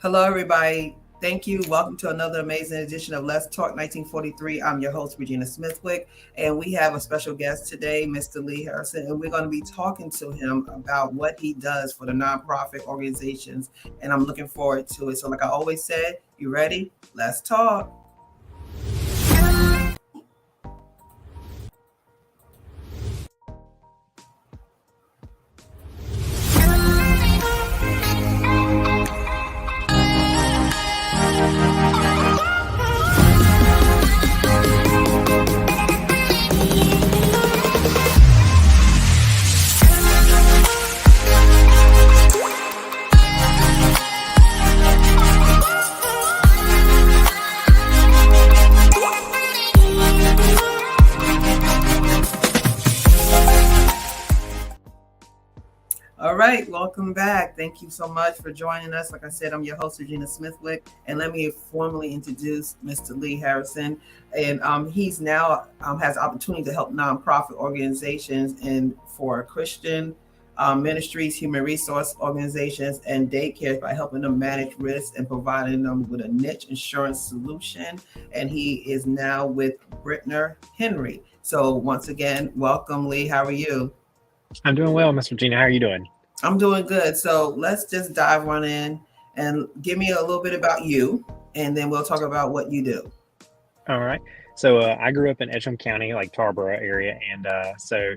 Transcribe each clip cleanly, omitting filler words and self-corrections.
Hello, everybody. Thank you. Welcome to another amazing edition of Let's Talk 1943. I'm your host, Regina Smithwick, and we have a special guest today, Mr. Lee Harrison, and we're going to be talking to him about what he does for the nonprofit organizations, and I'm looking forward to it. So, like I always said, you ready? Let's talk. All right, welcome back. Thank you so much for joining us. Like I said, I'm your host, Regina Smithwick, and let me formally introduce Mr. Lee Harrison. And he's now has opportunity to help nonprofit organizations and for Christian ministries, human resource organizations, and daycares by helping them manage risk and providing them with a niche insurance solution. And he is now with Brittner Henry. So once again, welcome, Lee. How are you? I'm doing well, Miss Regina. How are you doing? I'm doing good. So let's just dive on in and give me a little bit about you, and then we'll talk about what you do. All right. So I grew up in Edgecombe County, like Tarboro area, and so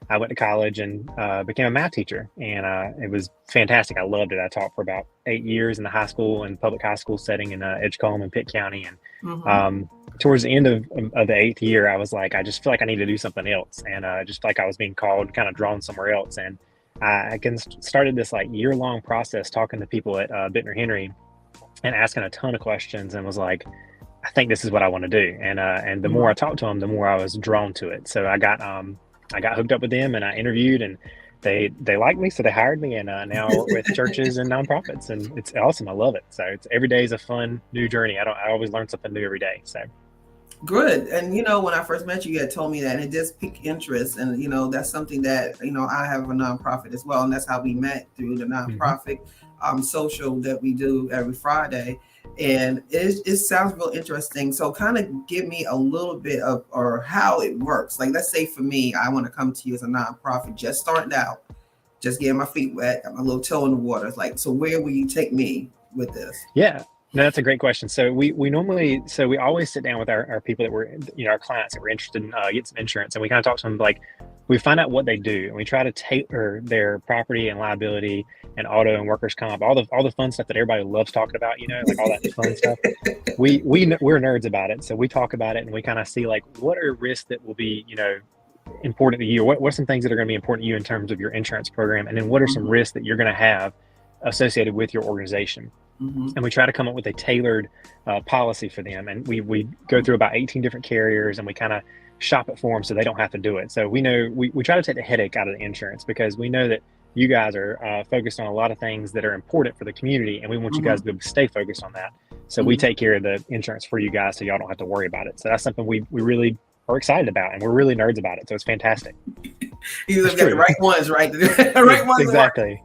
I went to college and became a math teacher, and it was fantastic. I loved it. I taught for about 8 years in the high school and public high school setting in Edgecombe and Pitt County, and towards the end of the 8th year, I was like, I just feel like I need to do something else, and just like I was being called, kind of drawn somewhere else, and I started this like year-long process talking to people at Bittner Henry and asking a ton of questions, and was like, I think this is what I want to do. And the more I talked to them, the more I was drawn to it. So I got hooked up with them, and I interviewed, and they liked me, so they hired me, and now I work with churches and nonprofits, and it's awesome. I love it. So it's every day is a fun new journey. I always learn something new every day. So. Good. And when I first met you, you had told me that, and it just piqued interest. And that's something that I have a nonprofit as well, and that's how we met, through the nonprofit social that we do every Friday. And it sounds real interesting. So kind of give me a little bit of or how it works. Like, let's say for me, I want to come to you as a nonprofit, just starting out, just getting my feet wet, got my little toe in the water. It's like, so where will you take me with this? Yeah. No, that's a great question. So we always sit down with our people that we're, our clients that we're interested in get some insurance, and we kind of talk to them, like, we find out what they do, and we try to tailor their property and liability and auto and workers' comp, all the fun stuff that everybody loves talking about, like all that fun stuff. We're nerds about it, so we talk about it, and we kind of see, like, what are risks that will be, important to you. What are some things that are going to be important to you in terms of your insurance program, and then what are some risks that you're going to have associated with your organization. And we try to come up with a tailored policy for them. And we go through about 18 different carriers, and we kind of shop it for them so they don't have to do it. So we know we try to take the headache out of the insurance, because we know that you guys are focused on a lot of things that are important for the community, and we want you guys to be able to stay focused on that. So we take care of the insurance for you guys, so y'all don't have to worry about it. So that's something we really are excited about, and we're really nerds about it. So it's fantastic. You got the right ones, right? The right ones. Exactly.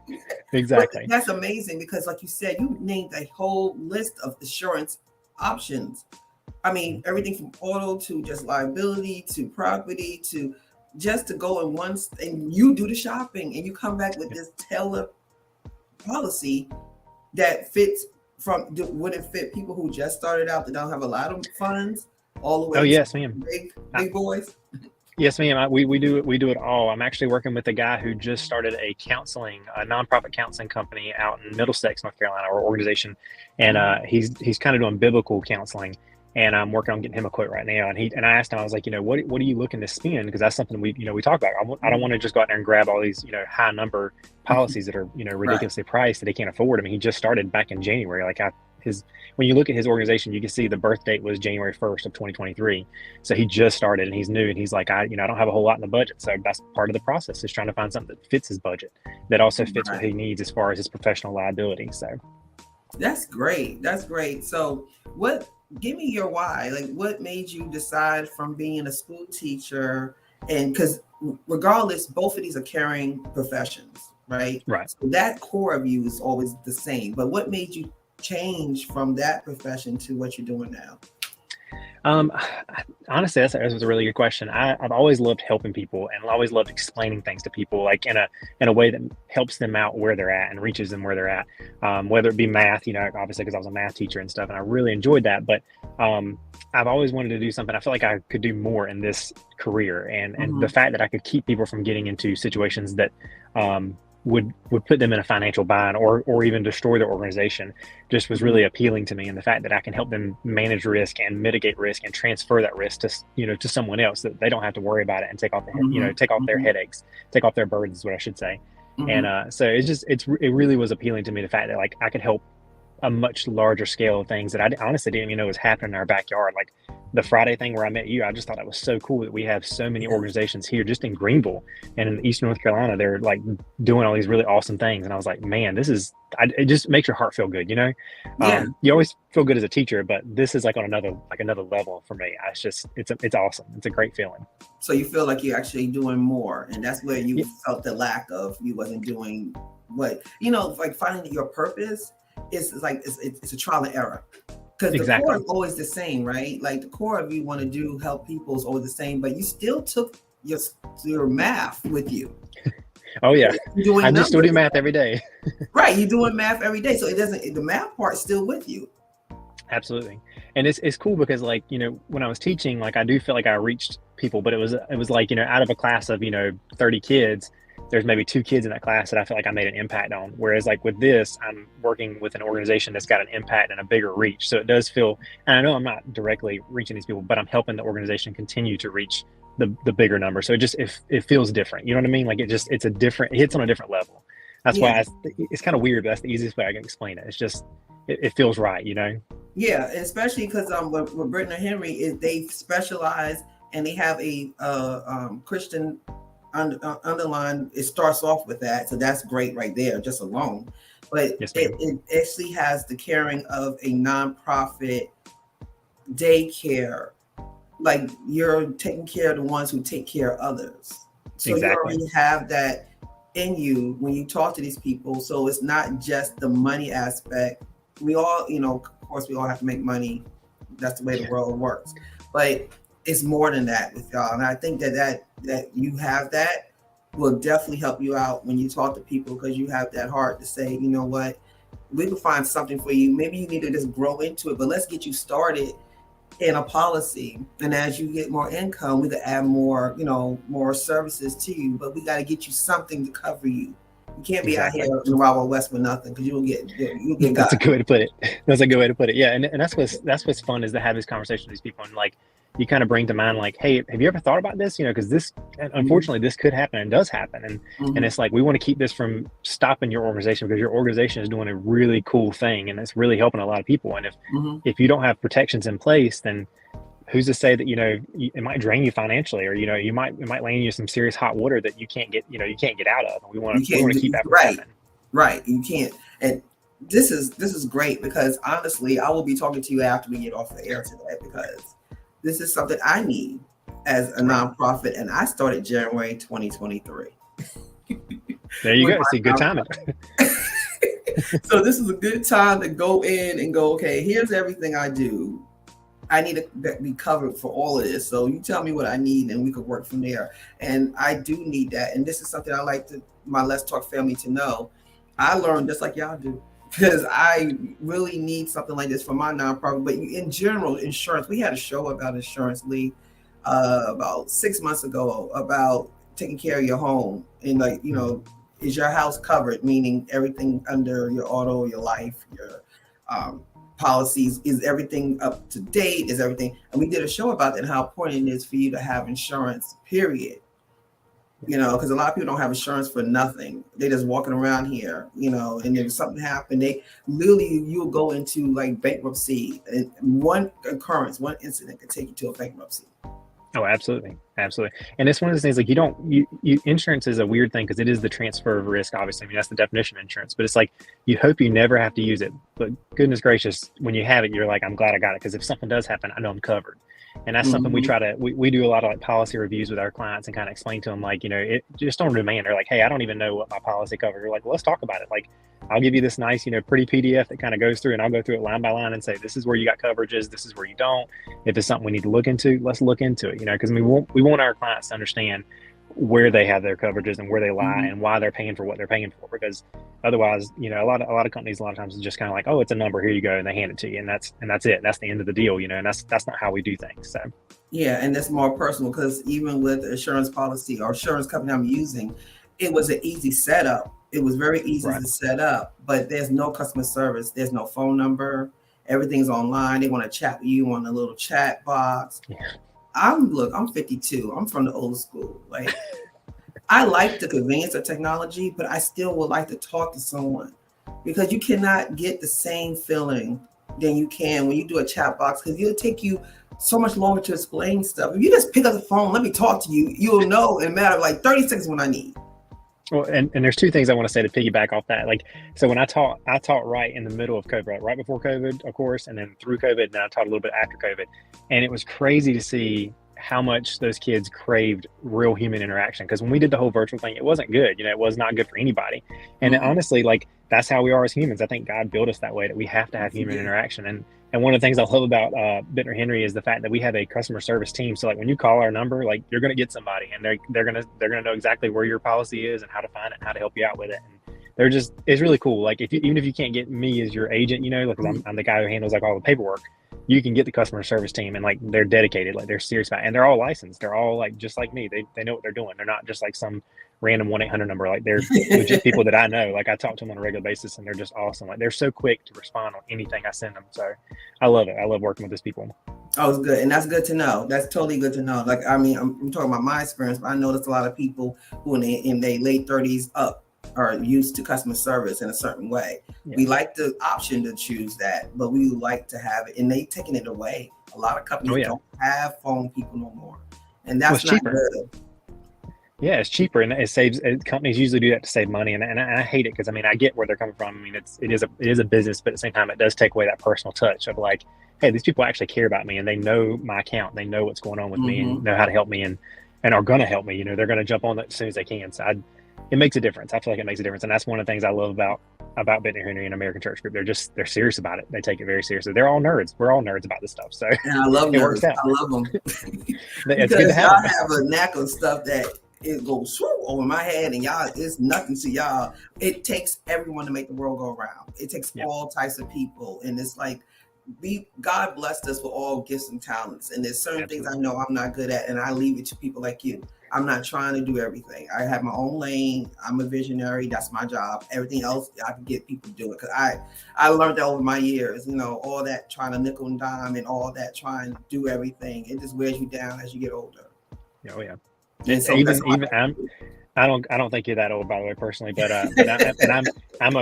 Exactly. But that's amazing, because like you said, you named a whole list of insurance options. I mean, everything from auto to just liability to property to just to go in once, and you do the shopping, and you come back with this tailored policy that fits would it fit people who just started out that don't have a lot of funds, all the way yes, ma'am. Big boys? Yes, ma'am. We do it all. I'm actually working with a guy who just started a nonprofit counseling company out in Middlesex, North Carolina, or organization, and he's kind of doing biblical counseling, and I'm working on getting him a quote right now. And I asked him, I was like, what are you looking to spend? Because that's something we talk about. I don't want to just go out there and grab all these high number policies that are ridiculously priced that they can't afford. I mean, he just started back in January. Like when you look at his organization, you can see the birth date was January 1st of 2023. So he just started, and he's new, and he's like, I don't have a whole lot in the budget. So that's part of the process, is trying to find something that fits his budget, that also fits what he needs as far as his professional liability. So that's great. So give me your why. Like, what made you decide from being a school teacher, and because regardless, both of these are caring professions, right? Right. So that core of you is always the same. But what made you change from that profession to what you're doing now? Um, Honestly, that's a really good question. I've always loved helping people and always loved explaining things to people, like in a way that helps them out where they're at and reaches them where they're at. Whether it be math, obviously because I was a math teacher and stuff, and I really enjoyed that. But I've always wanted to do something. I feel like I could do more in this career, and the fact that I could keep people from getting into situations that would put them in a financial bind or even destroy their organization just was really appealing to me. And the fact that I can help them manage risk and mitigate risk and transfer that risk to someone else, that they don't have to worry about it and take off their headaches, take off their burdens is what I should say. And so it really was appealing to me, the fact that like I could help a much larger scale of things that I honestly didn't even know was happening in our backyard. Like the Friday thing where I met you, I just thought that was so cool that we have so many organizations here just in Greenville and in Eastern North Carolina. They're like doing all these really awesome things. And I was like, man, it just makes your heart feel good. You always feel good as a teacher, but this is like on another level for me. It's awesome. It's a great feeling. So you feel like you're actually doing more, and that's where you felt the lack of, you wasn't doing what, like finding your purpose. It's a trial and error, because the core is always the same, right? Like the core of you want to help people is always the same, but you still took your math with you. Oh yeah, I just still do math every day. Right, you're doing math every day, so the math part's still with you. Absolutely. And it's cool because like, when I was teaching, like I do feel like I reached people, but it was like, out of a class of 30 kids, there's maybe 2 kids in that class that I feel like I made an impact on. Whereas like with this, I'm working with an organization that's got an impact and a bigger reach. So it does feel, and I know I'm not directly reaching these people, but I'm helping the organization continue to reach the bigger number. So it feels different. You know what I mean? Like it hits on a different level. That's why it's kind of weird, but that's the easiest way I can explain it. It's just, it feels right, Yeah, especially because with Britton and Henry is they specialize and they have a Christian underline. It starts off with that, so that's great right there, just alone. But it actually has the caring of a nonprofit daycare. Like you're taking care of the ones who take care of others. So you already have that in you when you talk to these people. So it's not just the money aspect. We all, of course, we all have to make money. That's the way the world works. But it's more than that with y'all. And I think that you have that will definitely help you out when you talk to people, because you have that heart to say, you know what, we can find something for you. Maybe you need to just grow into it, but let's get you started in a policy. And as you get more income, we can add more, more services to you, but we got to get you something to cover you. You can't be out here in the Wild West with nothing, because you'll get That's a good way to put it. That's a good way to put it. Yeah, and that's what's fun, is to have this conversation with these people, and like you kind of bring to mind like, hey, have you ever thought about this? Because this, unfortunately, this could happen and does happen, and it's like we want to keep this from stopping your organization, because your organization is doing a really cool thing and it's really helping a lot of people. And if you don't have protections in place, then who's to say that it might drain you financially, or it might land you some serious hot water that you can't get out of. And we want to keep that from happening. Right, you can't. And this is great, because honestly, I will be talking to you after we get off the air today, because this is something I need as a nonprofit, and I started January 2023. There you go. See, good timing. So this is a good time to go in and go, okay, here's everything I do. I need to be covered for all of this. So you tell me what I need and we could work from there. And I do need that. And this is something I like my Let's Talk family to know. I learned just like y'all do, because I really need something like this for my nonprofit. But in general, insurance, we had a show about insurance, Lee, about 6 months ago, about taking care of your home. And like, is your house covered? Meaning everything under your auto, your life, your policies, is everything up to date? Is everything? And we did a show about that and how important it is for you to have insurance, period. Because a lot of people don't have insurance for nothing. They're just walking around here, and if something happened, you'll go into like bankruptcy. And one occurrence, one incident could take you to a bankruptcy. Oh, absolutely. Absolutely. And it's one of those things, like insurance is a weird thing, because it is the transfer of risk, obviously. I mean, that's the definition of insurance, but it's like, you hope you never have to use it. But goodness gracious, when you have it, you're like, I'm glad I got it, because if something does happen, I know I'm covered. And that's something we try to, we do a lot of like policy reviews with our clients and kind of explain to them, like, you know, it just on demand. They're like, hey, I don't even know what my policy covers. We're like, well, let's talk about it. Like, I'll give you this nice, you know, pretty PDF that kind of goes through, and I'll go through it line by line and say, this is where you got coverages. This is where you don't. If it's something we need to look into, let's look into it, you know, because we want our clients to understand where they have their coverages and where they lie and why they're paying for what they're paying for. Because otherwise, you know, a lot of companies, a lot of times, is just kind of like, oh, it's a number, here you go, and they hand it to you, and that's it. That's the end of the deal, you know. And that's not how we do things. So yeah, and that's more personal, because even with the insurance policy or insurance company I'm using, it was an easy setup. It was very easy to set up, but there's no customer service. There's no phone number. Everything's online. They want to chat with you on a little chat box. Yeah. I'm 52. I'm from the old school. Like, I like the convenience of technology, but I still would like to talk to someone, because you cannot get the same feeling than you can when you do a chat box, because it'll take you so much longer to explain stuff. If you just pick up the phone, let me talk to you, you'll know in a matter of like 30 seconds what I need. Well, and there's two things I want to say to piggyback off that. Like, so when I taught right in the middle of COVID, right before COVID, of course, and then through COVID, and then I taught a little bit after COVID. And it was crazy to see how much those kids craved real human interaction. Because when we did the whole virtual thing, it wasn't good. You know, it was not good for anybody. And honestly, like, that's how we are as humans. I think God built us that way, that we have to have human interaction. And one of the things I love about Bittner Henry is the fact that we have a customer service team. So like, when you call our number, like, you're going to get somebody, and they're going to know exactly where your policy is and how to find it and how to help you out with it. And it's really cool. Like, even if you can't get me as your agent, you know, because I'm the guy who handles like all the paperwork, you can get the customer service team, and like, they're dedicated, like, they're serious about it, and they're all licensed. They're all like just like me. They know what they're doing. They're not just like some random 1-800 number. Like, they're legit people that I know. Like, I talk to them on a regular basis, and they're just awesome. Like, they're so quick to respond on anything I send them. So I love it. I love working with these people. Oh, it's good. And that's good to know. That's totally good to know. Like, I mean, I'm talking about my experience, but I noticed a lot of people who in their late 30s up are used to customer service in a certain way. Yeah. We like the option to choose that, but we like to have it, and they taking it away. A lot of companies don't have phone people no more, and that's not cheaper. Good. Yeah, it's cheaper, and it saves. Companies usually do that to save money, and I hate it, because I mean, I get where they're coming from. I mean, it is a business, but at the same time, it does take away that personal touch of like, hey, these people actually care about me, and they know my account, they know what's going on with me, and know how to help me, and are going to help me. You know, they're going to jump on that as soon as they can. So it makes a difference. I feel like it makes a difference, and that's one of the things I love about Bittner Henry and American Church Group. They're serious about it. They take it very seriously. They're all nerds. We're all nerds about this stuff. So and I love nerds. I love them. It's good to have y'all have a knack of stuff that it goes swoop over my head, and y'all, it's nothing to y'all. It takes everyone to make the world go around. It takes all types of people, and it's like, God blessed us with all gifts and talents, and there's certain things I know I'm not good at, and I leave it to people like you. I'm not trying to do everything. I have my own lane. I'm a visionary. That's my job. Everything else, I can get people to do it. Because I learned that over my years, you know, all that trying to nickel and dime and all that trying to do everything, it just wears you down as you get older. Oh yeah. And so I don't think you're that old, by the way, personally, but I'm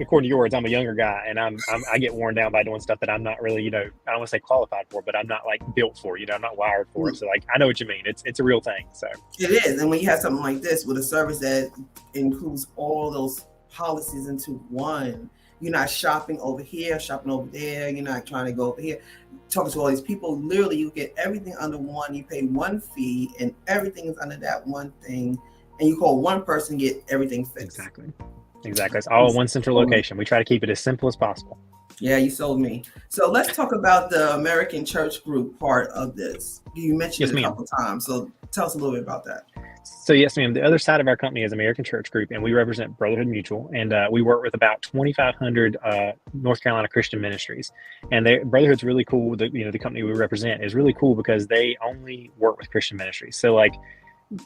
according to your words, I'm a younger guy, and I get worn down by doing stuff that I'm not really, you know, I don't want to say qualified for, but I'm not like built for, you know, I'm not wired for it. So like, I know what you mean. It's a real thing. So it is. And when you have something like this with a service that includes all those policies into one, you're not shopping over here, shopping over there. You're not trying to go over here, talking to all these people. Literally, you get everything under one. You pay one fee, and everything is under that one thing. And you call one person, get everything fixed. Exactly. It's all one central location. We try to keep it as simple as possible. Yeah, you sold me. So let's talk about the American Church Group part of this. You mentioned it a couple of times. So tell us a little bit about that. So yes, ma'am. The other side of our company is American Church Group, and we represent Brotherhood Mutual, and we work with about 2,500 North Carolina Christian ministries. And Brotherhood's really cool. The company we represent is really cool because they only work with Christian ministries. So like,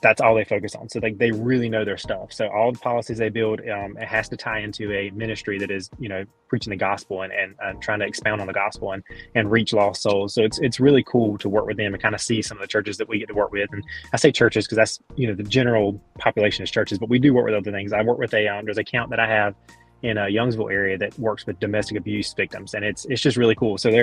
that's all they focus on. So they really know their stuff. So all the policies they build, it has to tie into a ministry that is, you know, preaching the gospel and trying to expound on the gospel and reach lost souls. So it's really cool to work with them and kind of see some of the churches that we get to work with. And I say churches because that's, you know, the general population is churches, but we do work with other things. I work with there's an account that I have in a Youngsville area that works with domestic abuse victims, and it's just really cool. So they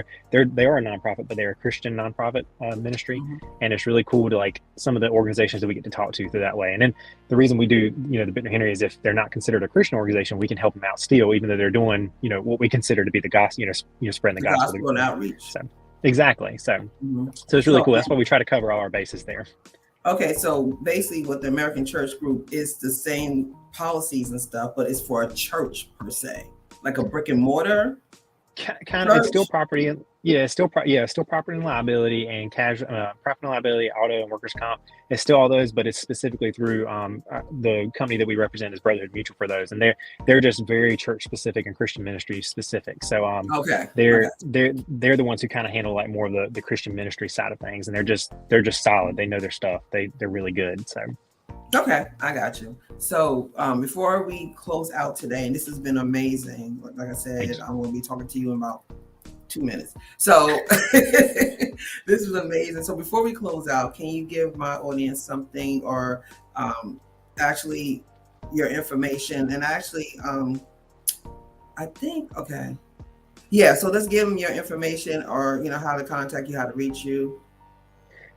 are a nonprofit, but they're a Christian nonprofit ministry, and it's really cool to like some of the organizations that we get to talk to through that way. And then the reason we do, you know, the Bittner Henry is if they're not considered a Christian organization, we can help them out still, even though they're doing, you know, what we consider to be the gospel, you know, spreading the gospel and outreach. So Exactly. So Mhm. it's really So, cool. That's why we try to cover all our bases there. okay, so basically, what the American Church Group is the same policies and stuff, but it's for a church per se, like a brick and mortar Kind of, it's still church. property. Yeah, it's still still property and liability and casual property and liability, auto and workers comp. It's still all those, but it's specifically through the company that we represent is Brotherhood Mutual for those, and they're just very church specific and Christian ministry specific. So Okay, I they're got they're the ones who kind of handle like more of the Christian ministry side of things, and they're just solid. They know their stuff. They're really good. So you. Okay, I got you. So before we close out today, and this has been amazing. Like I thank said, you. I'm going to be talking to you in about 2 minutes. So this is amazing. So before we close out, can you give my audience something, or actually your information? And actually, I think, okay. Yeah, so let's give them your information, or how to contact you, how to reach you.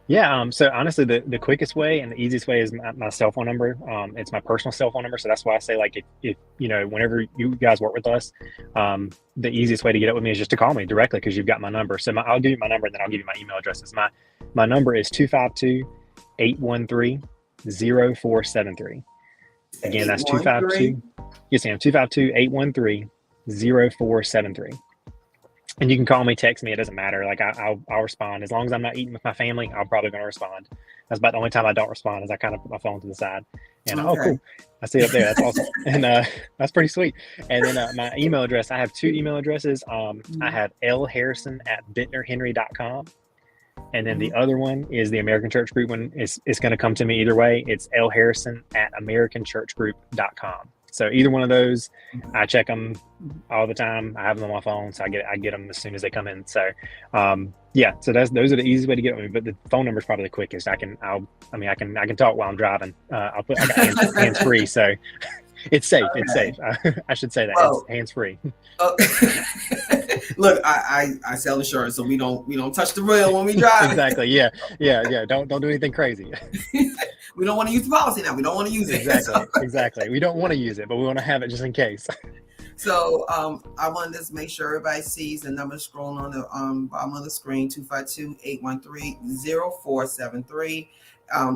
Yeah, so honestly, the quickest way and the easiest way is my cell phone number. It's my personal cell phone number, so that's why I say like if whenever you guys work with us, the easiest way to get up with me is just to call me directly because you've got my number. So I'll give you my number and then I'll give you my email addresses. My number is 252-813-0473. Again, that's 813. 252. Yes, ma'am. 252-813-0473. And you can call me, text me. It doesn't matter. Like I'll respond as long as I'm not eating with my family. I'm probably going to respond. That's about the only time I don't respond is I kind of put my phone to the side. And oh, Okay. cool, I see it up there. That's awesome. And that's pretty sweet. And then my email address. I have two email addresses. I have lharrison@bittnerhenry.com, and then the other one is the American Church Group one. It's going to come to me either way. It's lharrison@americanchurchgroup.com. So either one of those, I check them all the time. I have them on my phone, so I get them as soon as they come in. So, yeah. So those are the easiest way to get with me. But the phone number is probably the quickest. I can talk while I'm driving. I got hands free, so it's safe. Okay. It's safe. I should say that it's hands free. Look, I sell insurance, so we don't touch the rail when we drive. Exactly. Yeah. Don't do anything crazy. We don't want to use the policy now. We don't want to use it. Exactly. We don't want to use it, but we want to have it just in case. So I wanted to make sure everybody sees the number scrolling on the bottom of the screen, 252-813-0473.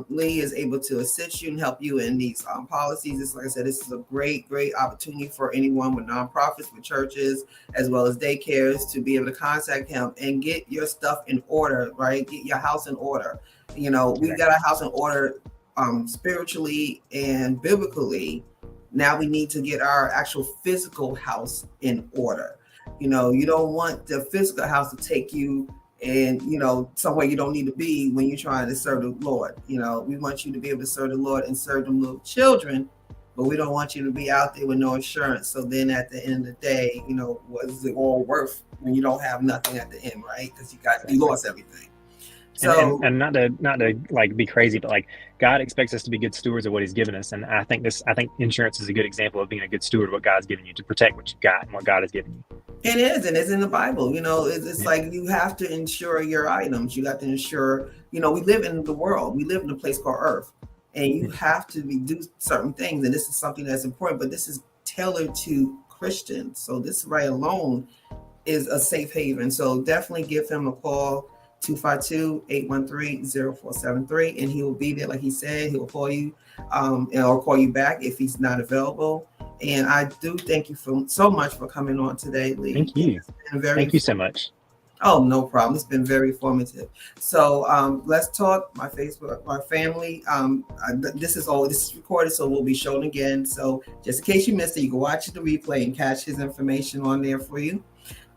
Lee is able to assist you and help you in these policies. It's like I said, this is a great opportunity for anyone with nonprofits, with churches, as well as daycares to be able to contact him and get your stuff in order, right? Get your house in order. We got our house in order spiritually and biblically. Now we need to get our actual physical house in order. You don't want the physical house to take you and somewhere you don't need to be when you're trying to serve the Lord. We want you to be able to serve the Lord and serve them little children, but we don't want you to be out there with no insurance. So then at the end of the day, what is it all worth when you don't have nothing at the end, right? Because you lost everything. So and not to like be crazy, but like God expects us to be good stewards of what He's given us, and I think insurance is a good example of being a good steward of what God's given you, to protect what you've got and what God has given you. It is, and it's in the Bible. It's like you have to insure your items. You have to insure. We live in the world. We live in a place called Earth, and you have to do certain things. And this is something that's important, but this is tailored to Christians. So this right alone is a safe haven. So definitely give him a call. 252-813-0473, and he will be there. Like he said, he will call you or call you back if he's not available. And I do thank you so much for coming on today, Lee. Thank you. Thank you so much. Oh, no problem. It's been very informative. So let's talk. My Facebook, my family. This is recorded, so we'll be shown again. So just in case you missed it, you can watch the replay and catch his information on there for you.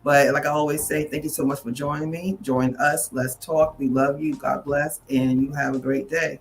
But like I always say, thank you so much for joining me. Join us. Let's talk. We love you. God bless. And you have a great day.